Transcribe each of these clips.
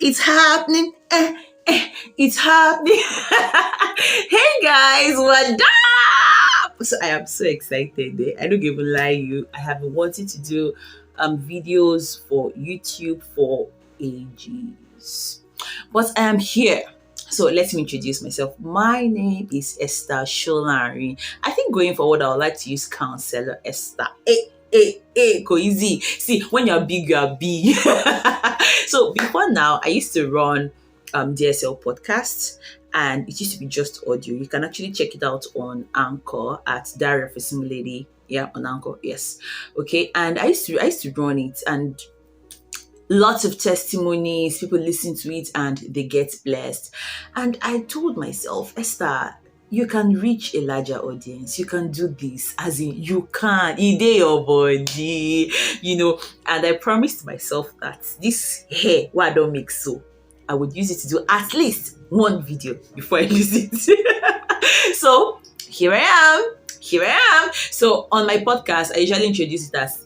It's happening. It's happening. Hey guys, what up? So I am so excited. I don't even lie you. I have been wanting to do videos for YouTube for ages. But I am here. So let me introduce myself. My name is Esther Sholari. I think going forward, I would like to use Counselor Esther. Go easy. See, when you're big, you're big. So before now, I used to run DSL podcasts, and it used to be just audio. You can actually check it out on Anchor at Diary of a Single Lady. Yeah, on Anchor, yes. Okay, and I used to run it, and lots of testimonies, people listen to it and they get blessed. And I told myself, Esther, you can reach a larger audience. You can do this, as in you can. It is your body, And I promised myself that this hair, what I don't make so, I would use it to do at least one video before I lose it. So here I am. So on my podcast, I usually introduce it as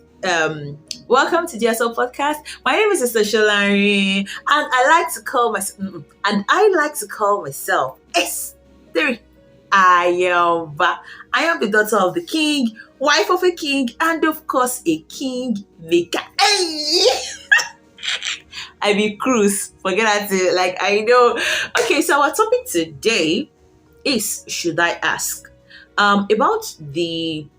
welcome to DSL Podcast. My name is Esther Sholari, and I like to call myself Esther. I am the daughter of the king, wife of a king, and of course a king maker. Hey! I be cruise. Forget that. I know. Okay, so our topic today is, should I ask? About the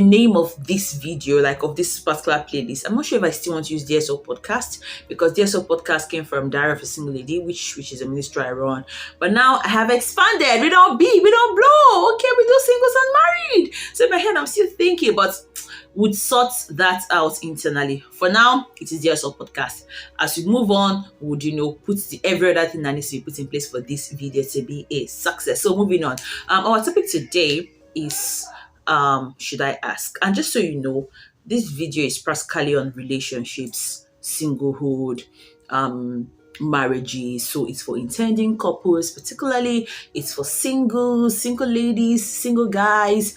name of this video, of this particular playlist. I'm not sure if I still want to use DSL podcast, because DSL podcast came from Diary of a Single Lady, which is a ministry I run. But now I have expanded. We don't blow. Okay, we do singles and married. So in my head, I'm still thinking, but would sort that out internally. For now, it is DSL podcast. As we move on, would put every other thing that needs to be put in place for this video to be a success. So moving on. Our topic today is should I ask? And just so you know, this video is practically on relationships, singlehood, marriages. So it's for intending couples, particularly it's for single ladies, single guys.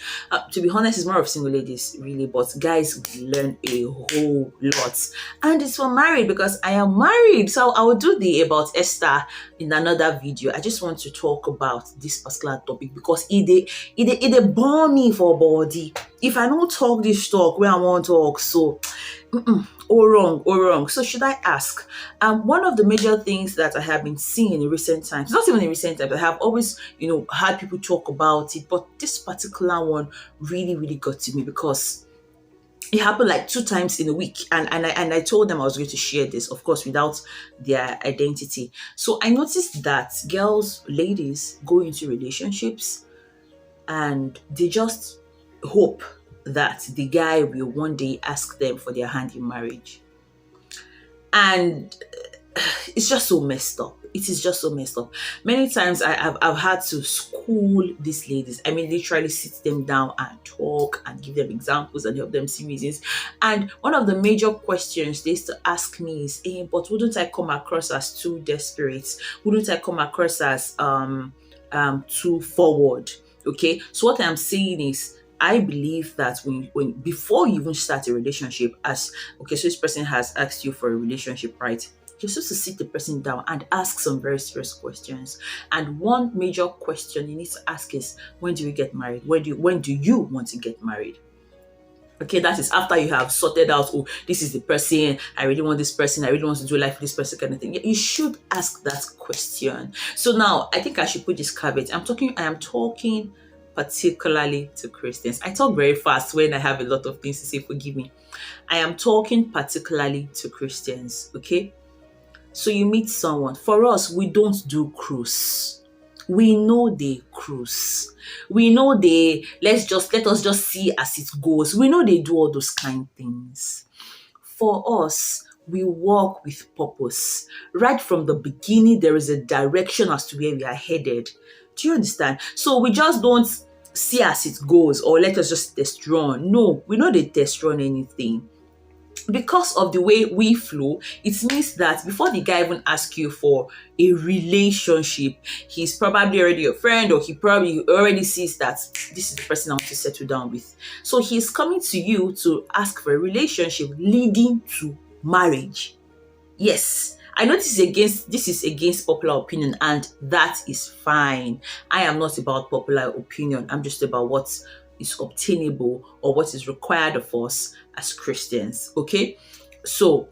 To be honest, it's more of single ladies really, but guys learn a whole lot. And it's for married, because I am married. So I will do the about Esther in another video. I just want to talk about this particular topic because it burn me for body. If I don't talk this talk where I want to talk, so wrong. So should I ask? One of the major things that I have been seeing in recent times, not even in recent times, I have always, had people talk about it, but this particular one really, really got to me because it happened 2 times in a week, and I told them I was going to share this, of course, without their identity. So I noticed that ladies go into relationships and they just hope that the guy will one day ask them for their hand in marriage. And it's just so messed up. It is just so messed up. Many times I've had to school these ladies. I mean, literally sit them down and talk and give them examples and help them see reasons. And one of the major questions they used to ask me is, but wouldn't I come across as too desperate? Wouldn't I come across as too forward? Okay, so what I'm saying is, I believe that when before you even start a relationship, so this person has asked you for a relationship, right? You're supposed to sit the person down and ask some very serious questions. And one major question you need to ask is, when do you get married? When do you want to get married? Okay, that is after you have sorted out, this is the person, I really want this person, I really want to do life with this person, kind of thing. You should ask that question. So now, I think I should put this caveat. I am talking particularly to Christians. I talk very fast when I have a lot of things to say, forgive me. I am talking particularly to Christians, okay? So you meet someone. For us, we don't do cruise. We know they cruise. We know let us just see as it goes. We know they do all those kind of things. For us, we walk with purpose. Right from the beginning, there is a direction as to where we are headed. Do you understand? So we just don't see as it goes, or let us just test run. No, we know they test run anything. Because of the way we flow, it means that before the guy even asks you for a relationship, he's probably already a friend, or he probably already sees that this is the person I want to settle down with. So he's coming to you to ask for a relationship leading to marriage. Yes. I know this is against popular opinion, and that is fine. I am not about popular opinion. I'm just about what is obtainable or what is required of us as Christians. Okay, so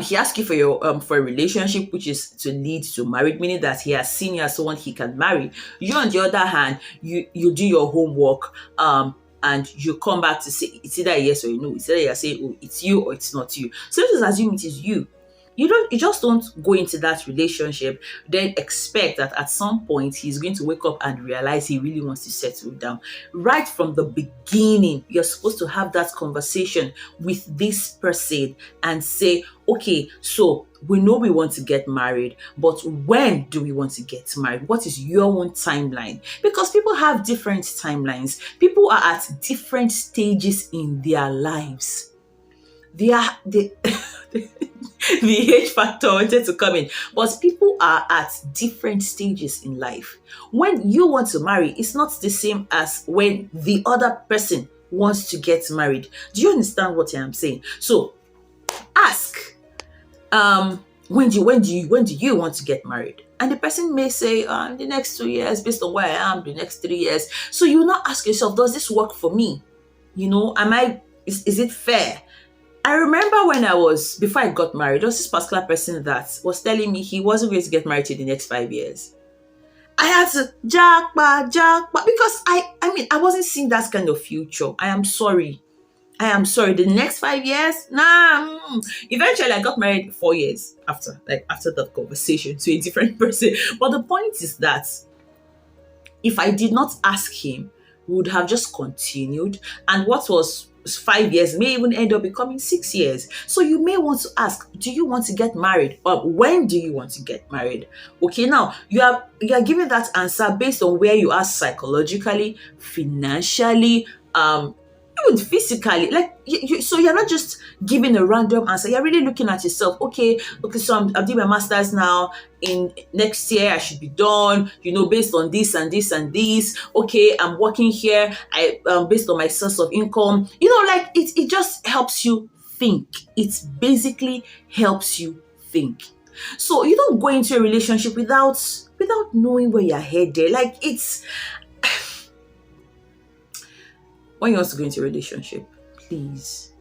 he asks you for your for a relationship which is to lead to marriage, meaning that he has seen you as someone he can marry. You, on the other hand, you do your homework, and you come back to say it's either a yes or a no. It's either you're saying, oh, it's you or it's not you. So let's just assume it is you. You just don't go into that relationship then expect that at some point he's going to wake up and realize he really wants to settle down. Right from the beginning, you're supposed to have that conversation with this person and say, okay, so we know we want to get married, but when do we want to get married? What is your own timeline? Because people have different timelines. People are at different stages in their lives. The the age factor wanted to come in, but people are at different stages in life. When you want to marry, it's not the same as when the other person wants to get married. Do you understand what I am saying? So ask, when do you want to get married? And the person may say, in the next 2 years, based on where I am, the next 3 years. So you now ask yourself, does this work for me? Is it fair? I remember before I got married, there was this particular person that was telling me he wasn't going to get married in the next 5 years. I had to jackpot, because I wasn't seeing that kind of future. I am sorry. The next 5 years, nah. Eventually, I got married 4 years after that conversation to a different person. But the point is that if I did not ask him, we would have just continued. And what was 5 years may even end up becoming 6 years. So you may want to ask, do you want to get married? Or when do you want to get married? Okay, now you are giving that answer based on where you are psychologically, financially, even physically. Like so you're not just giving a random answer. You're really looking at yourself. Okay, so I'm doing my master's now. In next year I should be done, based on this and this and this. Okay, I'm working here, based on my source of income. Like it just helps you think. It basically helps you think. So you don't go into a relationship without knowing where you're headed. Like it's when you want to go into a relationship, please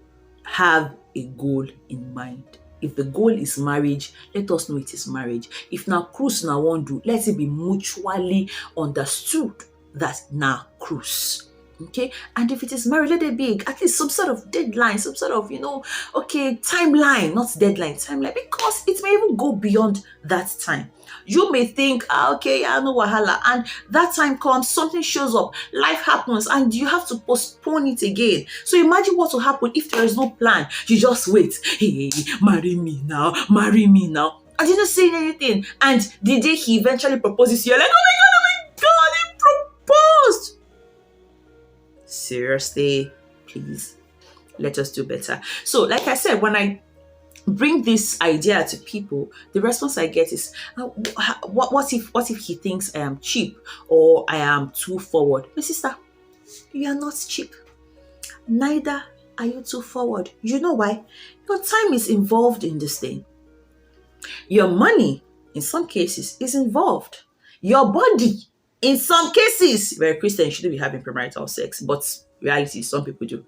have a goal in mind. If the goal is marriage, let us know it is marriage. If now cruise now won't do, let it be mutually understood that now cruise. Okay, and if it is marriage, let it be at least some sort of deadline, some sort of timeline, not deadline, timeline, because it may even go beyond that time. You may think, okay, I know wahala, and that time comes, something shows up, life happens, and you have to postpone it again. So imagine what will happen if there is no plan. You just wait. Hey, marry me now, and you're not saying anything. And the day he eventually proposes, you're like, oh my god, he proposed. Seriously, please, let us do better. So, like I said, when I bring this idea to people, the response I get is, what if he thinks I am cheap or I am too forward? My sister, you are not cheap. Neither are you too forward. You know why? Your time is involved in this thing. Your money, in some cases, is involved. Your body, in some cases, very Christian, shouldn't be having premarital sex, but reality, some people do.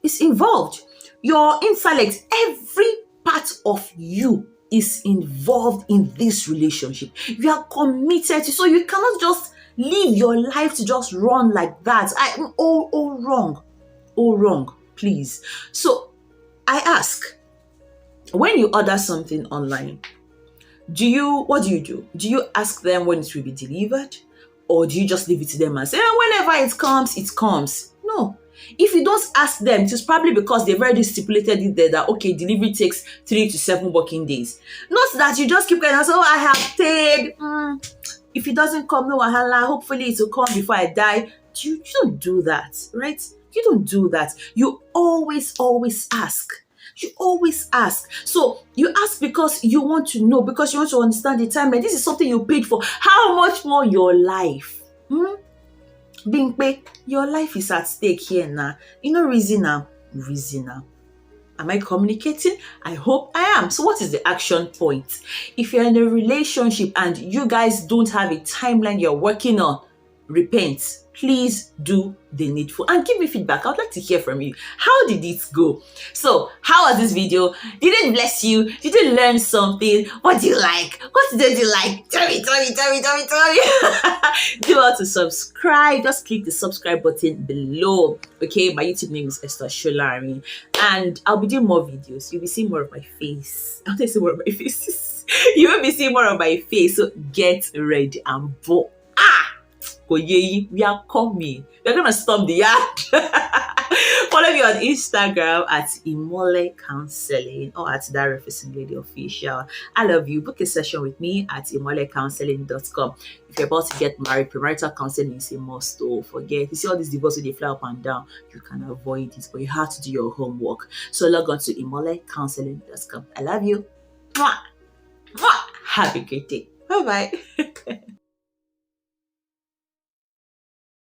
It's involved. Your intellect, every part of you is involved in this relationship. You are committed to, so you cannot just live your life to just run like that. All wrong, please. So I ask, when you order something online, what do you do? Do you ask them when it will be delivered? Or do you just leave it to them and say, whenever it comes, it comes? No. If you don't ask them, it is probably because they've already stipulated it there that, okay, delivery takes 3 to 7 working days. Not that you just keep going and say, I have paid. If it doesn't come, no wahala, hopefully it will come before I die. You don't do that, right? You don't do that. You always ask. You always ask. So you ask because you want to know, because you want to understand the timeline. This is something you paid for. How much more your life? Being paid, your life is at stake here now. Reason now. Am I communicating? I hope I am. So what is the action point? If you're in a relationship and you guys don't have a timeline you're working on, repent. Please do the needful and give me feedback. I would like to hear from you. How did it go? So, how was this video? Did it bless you? Did you learn something? What do you like? What did you like? Tell me. Do not to subscribe. Just click the subscribe button below. Okay, my YouTube name is Esther Sholari, and I'll be doing more videos. You'll be seeing more of my face. I'll see more of my faces. You will be seeing more of my face. So get ready and vote. We are coming. We're gonna storm the yard. Follow me on Instagram at Imole Counseling or at Dara Facing Lady Official. I love you. Book a session with me at imolecounseling.com. If you're about to get married, premarital counseling is a must. Don't forget. You see all these divorces, they fly up and down. You can avoid it, but you have to do your homework. So log on to imolecounseling.com. I love you. Mwah. Mwah. Have a great day. Bye bye.